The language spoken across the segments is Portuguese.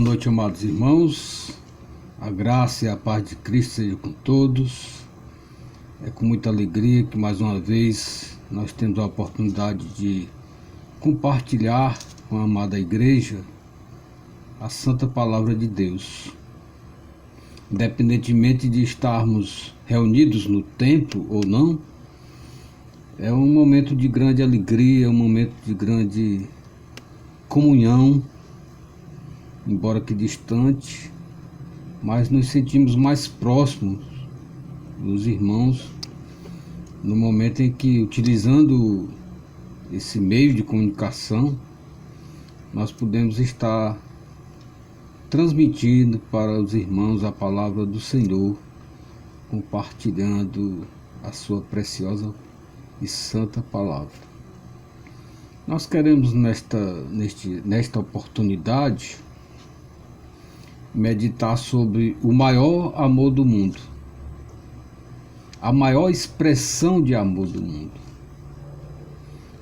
noite, amados irmãos. A graça e a paz de Cristo seja com todos. É com muita alegria que mais uma vez nós temos a oportunidade de compartilhar com a amada igreja a santa palavra de Deus. Independentemente de estarmos reunidos no templo ou não, é um momento de grande alegria, um momento de grande comunhão, embora que distante, mas nos sentimos mais próximos dos irmãos no momento em que, utilizando esse meio de comunicação, nós podemos estar transmitindo para os irmãos a palavra do Senhor, compartilhando a sua preciosa e santa palavra. Nós queremos nesta oportunidade meditar sobre o maior amor do mundo, a maior expressão de amor do mundo.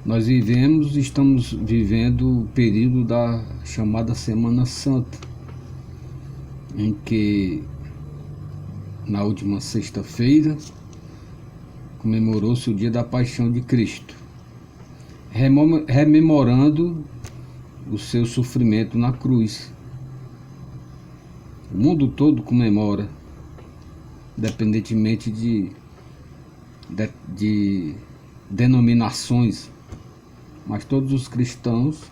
Nós estamos vivendo o período da chamada Semana Santa, em que na última sexta-feira comemorou-se o dia da Paixão de Cristo, rememorando o seu sofrimento na cruz. O mundo todo comemora, independentemente de denominações, mas todos os cristãos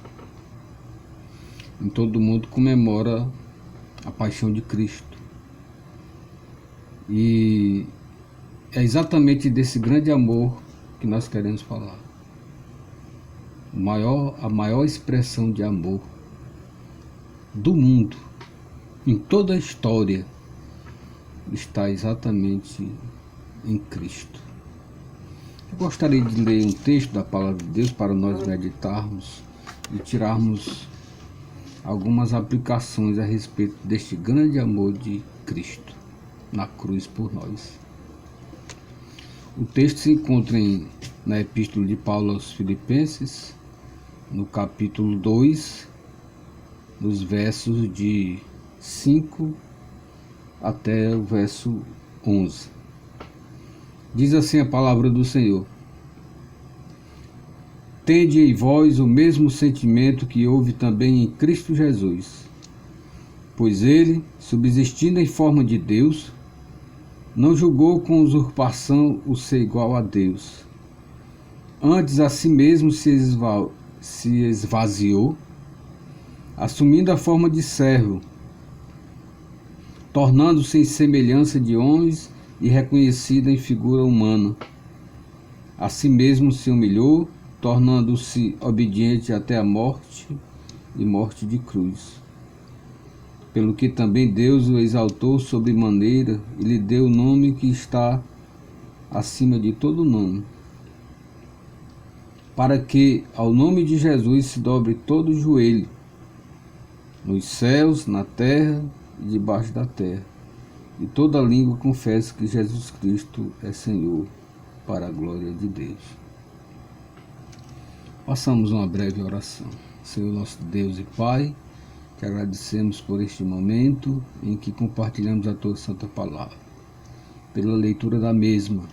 em todo o mundo comemoram a paixão de Cristo. E é exatamente desse grande amor que nós queremos falar. A maior expressão de amor do mundo, em toda a história, está exatamente em Cristo. Eu gostaria de ler um texto da Palavra de Deus para nós meditarmos e tirarmos algumas aplicações a respeito deste grande amor de Cristo na cruz por nós. O texto se encontra na Epístola de Paulo aos Filipenses, no capítulo 2, nos versos de 5 até o verso 11. Diz assim a palavra do Senhor: Tende em vós o mesmo sentimento que houve também em Cristo Jesus, pois ele, subsistindo em forma de Deus, não julgou com usurpação o ser igual a Deus. Antes a si mesmo se esvaziou, assumindo a forma de servo, tornando-se em semelhança de homens e reconhecido em figura humana. A si mesmo se humilhou, tornando-se obediente até a morte e morte de cruz. Pelo que também Deus o exaltou sobremaneira e lhe deu o nome que está acima de todo nome, para que ao nome de Jesus se dobre todo o joelho, nos céus, na terra e debaixo da terra, e toda língua confesse que Jesus Cristo é Senhor, para a glória de Deus. Façamos uma breve oração. Senhor nosso Deus e Pai, te agradecemos por este momento em que compartilhamos a tua santa palavra, pela leitura da mesma,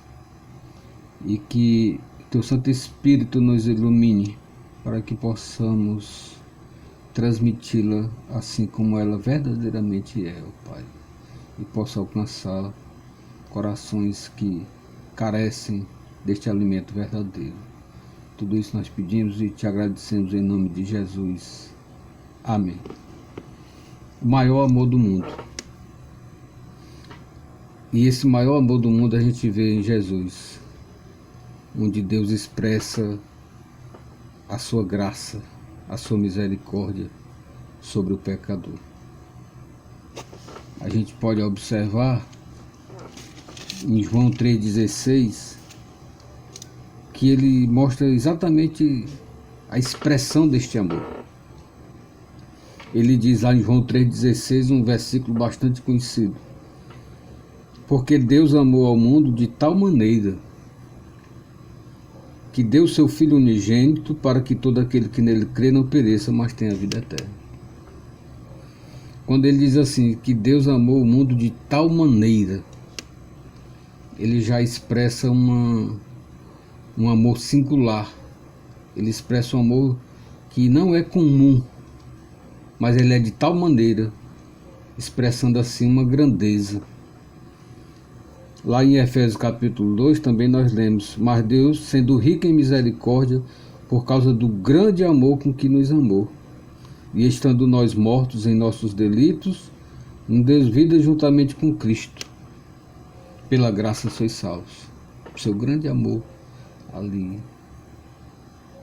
e que teu Santo Espírito nos ilumine para que possamos transmiti-la assim como ela verdadeiramente é, ó Pai, e possa alcançar corações que carecem deste alimento verdadeiro. Tudo isso nós pedimos e te agradecemos em nome de Jesus. Amém. O maior amor do mundo. E esse maior amor do mundo a gente vê em Jesus, onde Deus expressa a sua graça, a sua misericórdia sobre o pecador. A gente pode observar em João 3,16 que ele mostra exatamente a expressão deste amor. Ele diz lá em João 3,16, um versículo bastante conhecido: Porque Deus amou ao mundo de tal maneira que deu seu Filho unigênito para que todo aquele que nele crê não pereça, mas tenha vida eterna. quando ele diz assim, que Deus amou o mundo de tal maneira, ele já expressa um amor singular. Ele expressa um amor que não é comum, mas ele é de tal maneira, expressando assim uma grandeza. Lá em Efésios capítulo 2 também nós lemos: mas Deus, sendo rico em misericórdia, por causa do grande amor com que nos amou, e estando nós mortos em nossos delitos, nos deu vida juntamente com Cristo. Pela graça sois salvos. Seu grande amor ali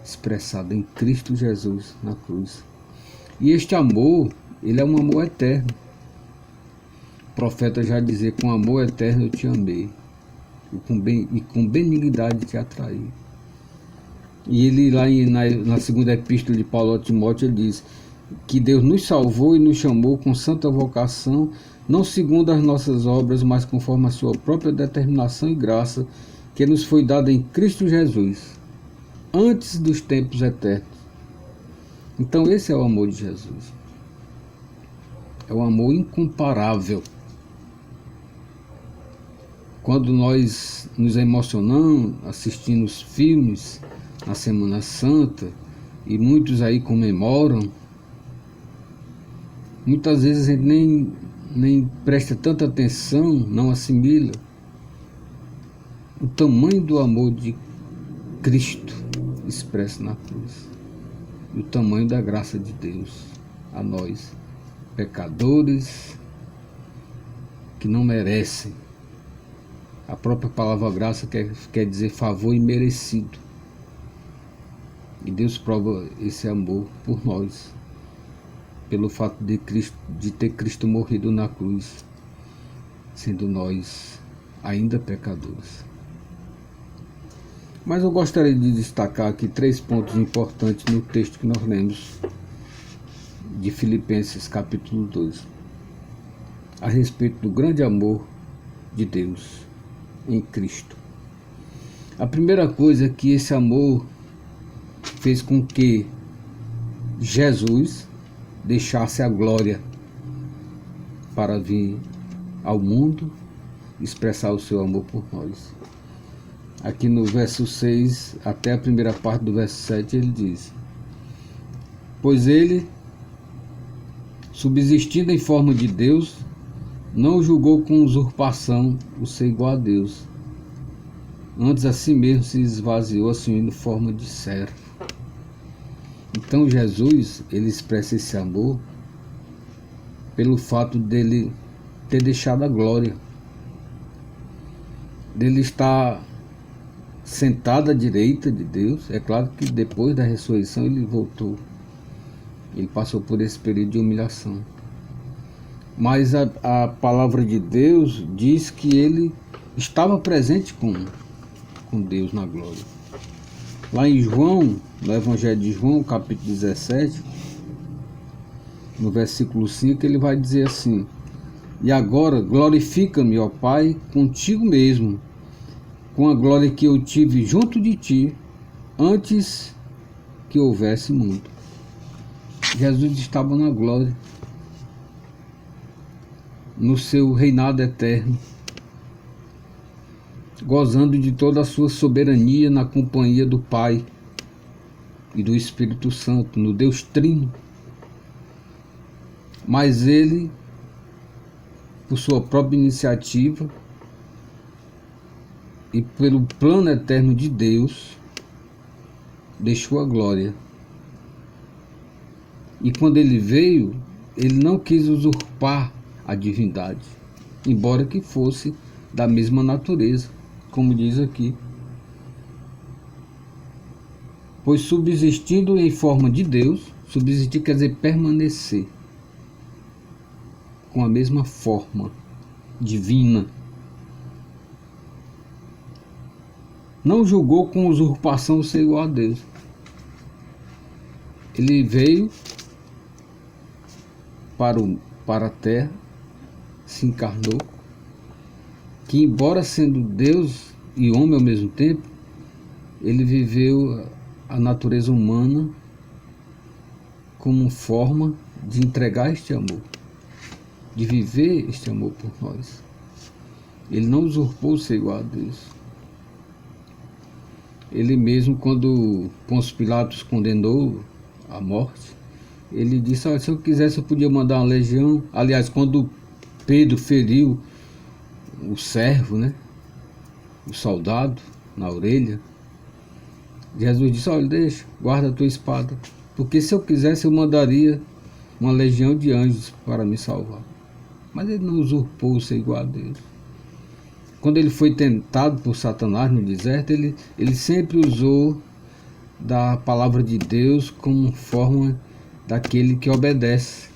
expressado em Cristo Jesus na cruz. E este amor, ele é um amor eterno. O profeta já dizia: com amor eterno eu te amei, e com benignidade te atraí. E ele lá na segunda epístola de Paulo a Timóteo, ele diz que Deus nos salvou e nos chamou com santa vocação, não segundo as nossas obras, mas conforme a sua própria determinação e graça, que nos foi dada em Cristo Jesus, antes dos tempos eternos. Então esse é o amor de Jesus. É um amor incomparável. Quando nós nos emocionamos assistindo os filmes na Semana Santa, e muitos aí comemoram, muitas vezes a gente nem presta tanta atenção, não assimila o tamanho do amor de Cristo expresso na cruz, e o tamanho da graça de Deus a nós, pecadores que não merecem. A própria palavra graça quer dizer favor imerecido. E Deus prova esse amor por nós, pelo fato de ter Cristo morrido na cruz, sendo nós ainda pecadores. Mas eu gostaria de destacar aqui 3 pontos importantes no texto que nós lemos de Filipenses capítulo 2, a respeito do grande amor de Deus em Cristo. A primeira coisa é que esse amor fez com que Jesus deixasse a glória para vir ao mundo expressar o seu amor por nós. Aqui no verso 6 até a primeira parte do verso 7 ele diz: pois ele, subsistindo em forma de Deus, não julgou com usurpação o ser igual a Deus. Antes a si mesmo se esvaziou, assumindo forma de servo. Então Jesus, ele expressa esse amor pelo fato dele ter deixado a glória, dele estar sentado à direita de Deus. É claro que depois da ressurreição ele voltou, ele passou por esse período de humilhação. Mas a palavra de Deus diz que ele estava presente com Deus na glória. Lá em João, no Evangelho de João, capítulo 17, no versículo 5, ele vai dizer assim: e agora glorifica-me, ó Pai, contigo mesmo, com a glória que eu tive junto de ti, antes que houvesse mundo. Jesus estava na glória, no seu reinado eterno, gozando de toda a sua soberania na companhia do Pai e do Espírito Santo, no Deus Trino. Mas ele, por sua própria iniciativa e pelo plano eterno de Deus, deixou a glória. E quando ele veio, ele não quis usurpar a divindade, embora que fosse da mesma natureza, como diz aqui. Pois subsistindo em forma de Deus, subsistir quer dizer permanecer com a mesma forma divina, não julgou com usurpação ser igual a Deus. Ele veio para a terra, se encarnou, que embora sendo Deus e homem ao mesmo tempo, ele viveu a natureza humana como forma de entregar este amor. de viver este amor por nós. Ele não usurpou ser igual a Deus. Ele mesmo, quando Pôncio Pilatos condenou à morte, ele disse: olha, se eu quisesse eu podia mandar uma legião. Aliás, quando Pedro feriu o servo, né, o soldado, na orelha, Jesus disse: olha, deixa, guarda a tua espada, porque se eu quisesse eu mandaria uma legião de anjos para me salvar. Mas ele não usurpou ser igual a Deus. Quando ele foi tentado por Satanás no deserto, ele sempre usou da palavra de Deus como forma daquele que obedece.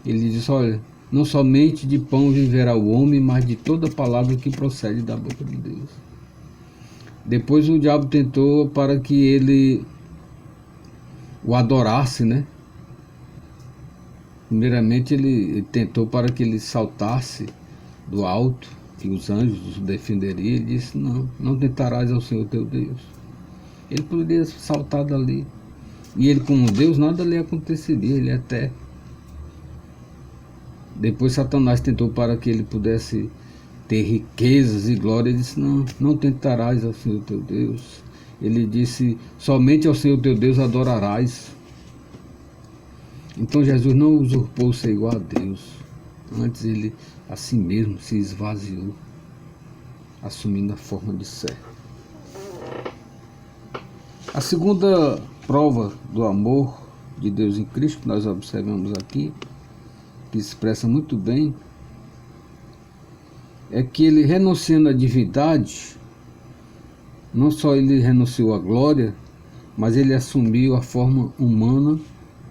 Ele disse: olha, não somente de pão viverá o homem, mas de toda palavra que procede da boca de Deus. Depois o diabo tentou para que ele o adorasse, né? Primeiramente ele tentou para que ele saltasse do alto, que os anjos o defenderiam. Ele disse: não tentarás ao Senhor teu Deus. Ele poderia saltar dali. E ele, como Deus, nada lhe aconteceria, ele é eterno. Depois Satanás tentou para que ele pudesse ter riquezas e glória. Ele disse: não tentarás ao Senhor teu Deus. Ele disse: somente ao Senhor teu Deus adorarás. Então Jesus não usurpou ser igual a Deus. Antes ele a si mesmo se esvaziou, assumindo a forma de servo. A segunda prova do amor de Deus em Cristo que nós observamos aqui, que expressa muito bem, é que ele, renunciando à divindade, não só ele renunciou à glória, mas ele assumiu a forma humana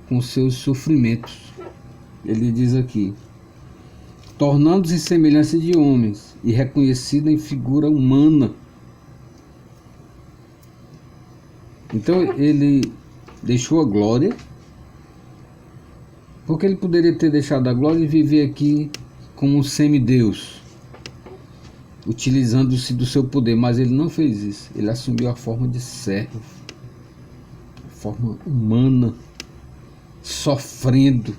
com seus sofrimentos. Ele diz aqui: tornando-se em semelhança de homens e reconhecido em figura humana. Então ele deixou a glória, porque ele poderia ter deixado a glória e viver aqui como um semideus, utilizando-se do seu poder, mas ele não fez isso. Ele assumiu a forma de servo, a forma humana, sofrendo.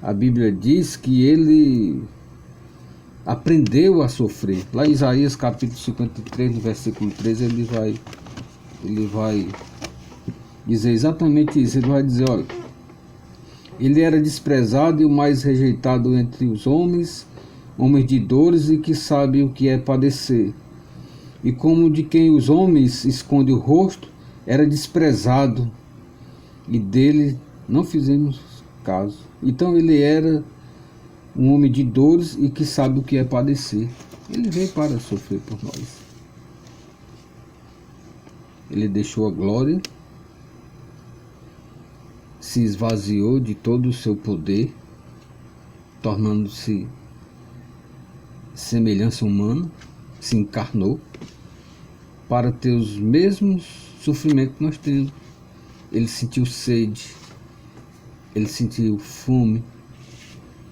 A Bíblia diz que ele aprendeu a sofrer. Lá em Isaías capítulo 53, no versículo 13, ele vai dizer exatamente isso. Ele vai dizer: olha, ele era desprezado e o mais rejeitado entre os homens, homens de dores e que sabe o que é padecer. E como de quem os homens escondem o rosto, era desprezado, e dele não fizemos caso. Então ele era um homem de dores e que sabe o que é padecer. Ele veio para sofrer por nós. Ele deixou a glória, se esvaziou de todo o seu poder, tornando-se semelhança humana, se encarnou para ter os mesmos sofrimentos que nós temos. Ele sentiu sede, ele sentiu fome,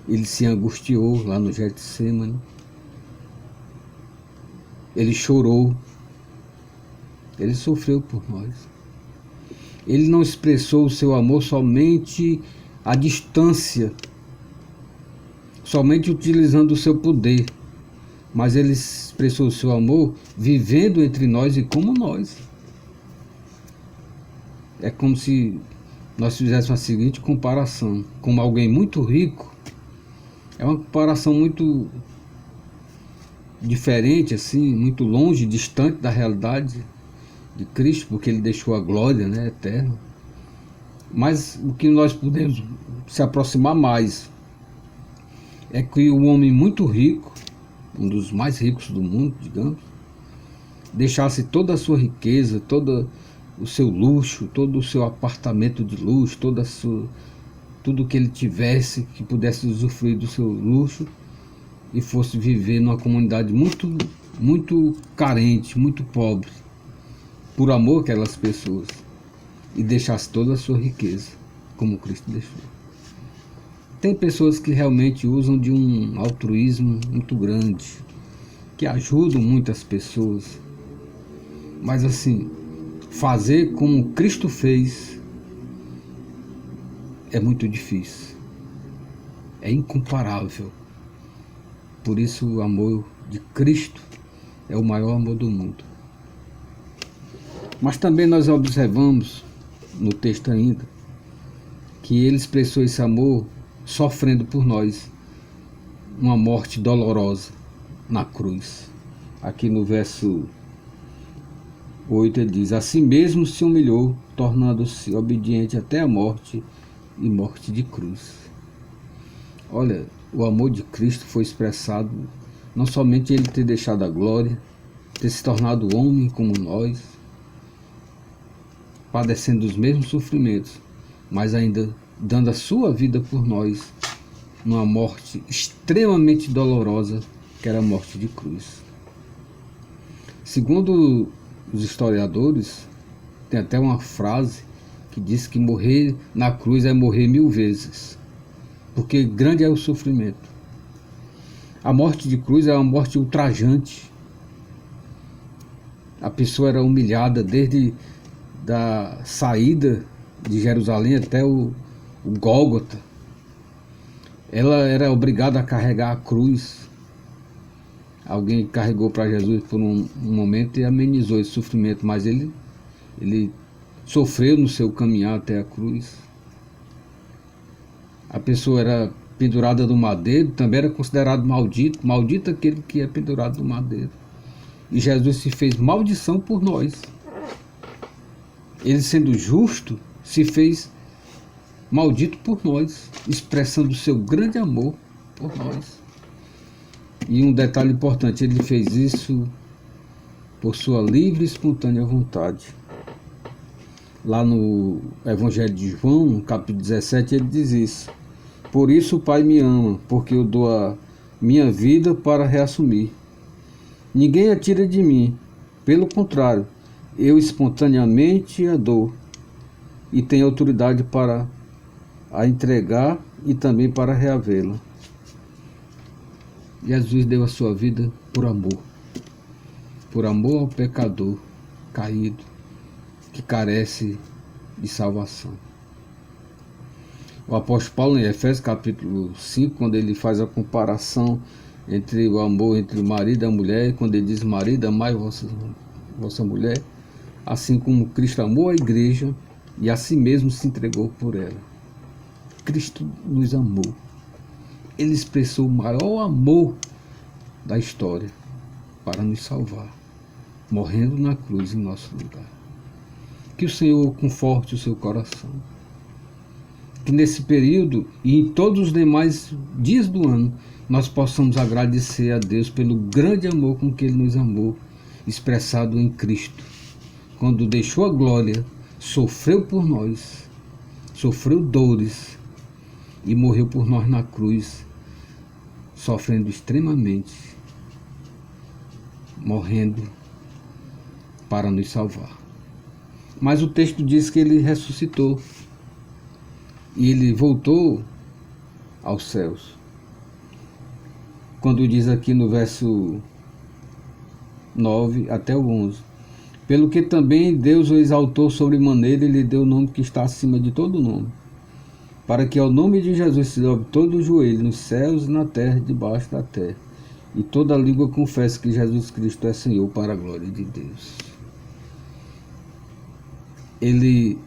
ele se angustiou lá no Getsêmani, ele chorou, ele sofreu por nós. Ele não expressou o seu amor somente à distância, somente utilizando o seu poder, mas ele expressou o seu amor vivendo entre nós e como nós. É como se nós fizéssemos a seguinte comparação: como alguém muito rico, é uma comparação muito diferente, assim, muito longe, distante da realidade de Cristo, porque ele deixou a glória, né, eterna. Mas o que nós podemos se aproximar mais é que o homem muito rico, um dos mais ricos do mundo, digamos, deixasse toda a sua riqueza, todo o seu luxo, todo o seu apartamento de luxo, tudo que ele tivesse, que pudesse usufruir do seu luxo, e fosse viver numa comunidade muito, muito carente, muito pobre, por amor àquelas pessoas, e deixasse toda a sua riqueza, como Cristo deixou. Tem pessoas que realmente usam de um altruísmo muito grande, que ajudam muitas pessoas, mas assim, fazer como Cristo fez é muito difícil. é incomparável. Por isso o amor de Cristo é o maior amor do mundo. Mas também nós observamos no texto ainda que ele expressou esse amor sofrendo por nós uma morte dolorosa na cruz. Aqui no verso 8 ele diz: assim mesmo se humilhou, tornando-se obediente até a morte e morte de cruz. Olha, o amor de Cristo foi expressado não somente ele ter deixado a glória, ter se tornado homem como nós, padecendo os mesmos sofrimentos, mas ainda dando a sua vida por nós numa morte extremamente dolorosa, que era a morte de cruz. Segundo os historiadores, tem até uma frase que diz que morrer na cruz é morrer 1000 vezes, porque grande é o sofrimento. A morte de cruz é uma morte ultrajante. A pessoa era humilhada desde da saída de Jerusalém até o Gólgota. Ela era obrigada a carregar a cruz. Alguém carregou para Jesus por um momento e amenizou esse sofrimento, mas ele sofreu no seu caminhar até a cruz. A pessoa era pendurada no madeiro, também era considerado maldito, maldito aquele que é pendurado no madeiro. E Jesus se fez maldição por nós. Ele, sendo justo, se fez maldito por nós, expressando o seu grande amor por nós. E um detalhe importante, ele fez isso por sua livre e espontânea vontade. Lá no Evangelho de João, no capítulo 17, ele diz isso: por isso o Pai me ama, porque eu dou a minha vida para reassumir. Ninguém a tira de mim, pelo contrário, eu espontaneamente a dou, e tenho autoridade para a entregar e também para reavê-la. Jesus deu a sua vida por amor ao pecador caído, que carece de salvação. O apóstolo Paulo, em Efésios capítulo 5, quando ele faz a comparação entre o amor entre o marido e a mulher, quando ele diz: marido, amai vossa mulher, assim como Cristo amou a igreja e a si mesmo se entregou por ela. Cristo nos amou. Ele expressou o maior amor da história para nos salvar, morrendo na cruz em nosso lugar. Que o Senhor conforte o seu coração. Que nesse período e em todos os demais dias do ano nós possamos agradecer a Deus pelo grande amor com que Ele nos amou, expressado em Cristo, quando deixou a glória, sofreu por nós, sofreu dores e morreu por nós na cruz, sofrendo extremamente, morrendo para nos salvar. Mas o texto diz que Ele ressuscitou e Ele voltou aos céus. Quando diz aqui no verso 9 até o 11: pelo que também Deus o exaltou sobremaneira e lhe deu o nome que está acima de todo nome, para que ao nome de Jesus se dobre todo o joelho, nos céus e na terra e debaixo da terra, e toda língua confesse que Jesus Cristo é Senhor, para a glória de Deus. Ele,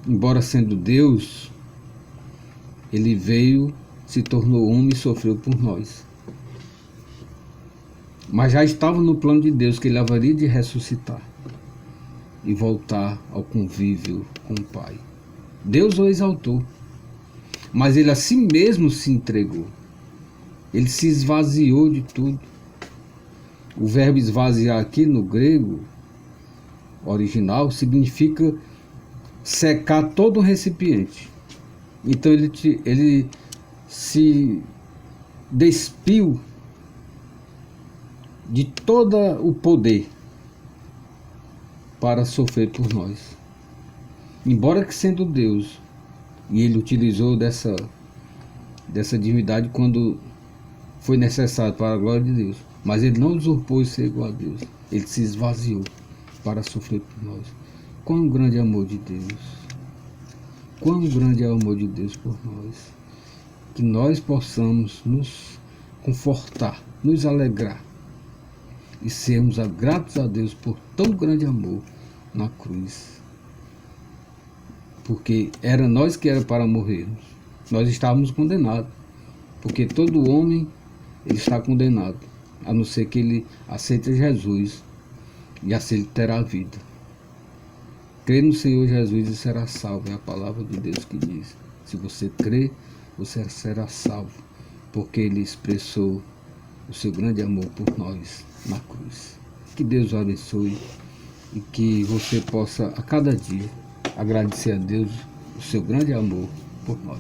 embora sendo Deus, Ele veio, se tornou homem e sofreu por nós. Mas já estava no plano de Deus que Ele haveria de ressuscitar e voltar ao convívio com o Pai. Deus o exaltou, mas Ele a si mesmo se entregou. Ele se esvaziou de tudo. O verbo esvaziar aqui no grego original significa secar todo o recipiente. Então ele se despiu de todo o poder para sofrer por nós. Embora que sendo Deus, e Ele utilizou dessa divindade quando foi necessário para a glória de Deus, mas Ele não usurpou de ser igual a Deus. Ele se esvaziou para sofrer por nós. Quão grande é o amor de Deus! Quão grande é o amor de Deus por nós! que nós possamos nos confortar, nos alegrar e sermos gratos a Deus por tão grande amor na cruz. Porque era nós que era para morrermos. Nós estávamos condenados. Porque todo homem ele está condenado, a não ser que ele aceite Jesus e assim ele terá a vida. Crê no Senhor Jesus e será salvo. É a palavra de Deus que diz. Se você crê, você será salvo. Porque ele expressou o seu grande amor por nós na cruz. Que Deus o abençoe e que você possa a cada dia agradecer a Deus o seu grande amor por nós.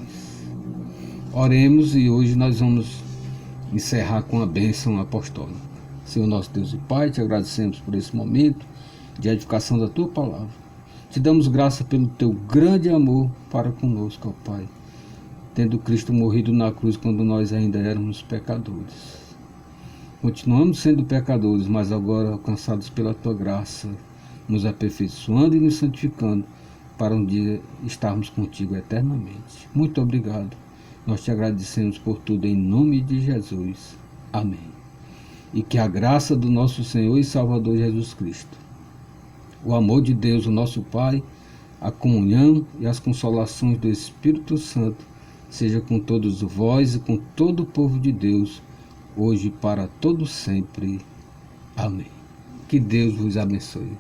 Oremos e hoje nós vamos encerrar com a bênção apostólica. Senhor nosso Deus e Pai, te agradecemos por esse momento de edificação da tua palavra. Te damos graça pelo teu grande amor para conosco, ó Pai, tendo Cristo morrido na cruz quando nós ainda éramos pecadores. Continuamos sendo pecadores, mas agora alcançados pela tua graça, nos aperfeiçoando e nos santificando para um dia estarmos contigo eternamente. Muito obrigado. Nós te agradecemos por tudo em nome de Jesus. Amém. E que a graça do nosso Senhor e Salvador Jesus Cristo, o amor de Deus, o nosso Pai, a comunhão e as consolações do Espírito Santo seja com todos vós e com todo o povo de Deus, hoje e para todo sempre. Amém. Que Deus vos abençoe.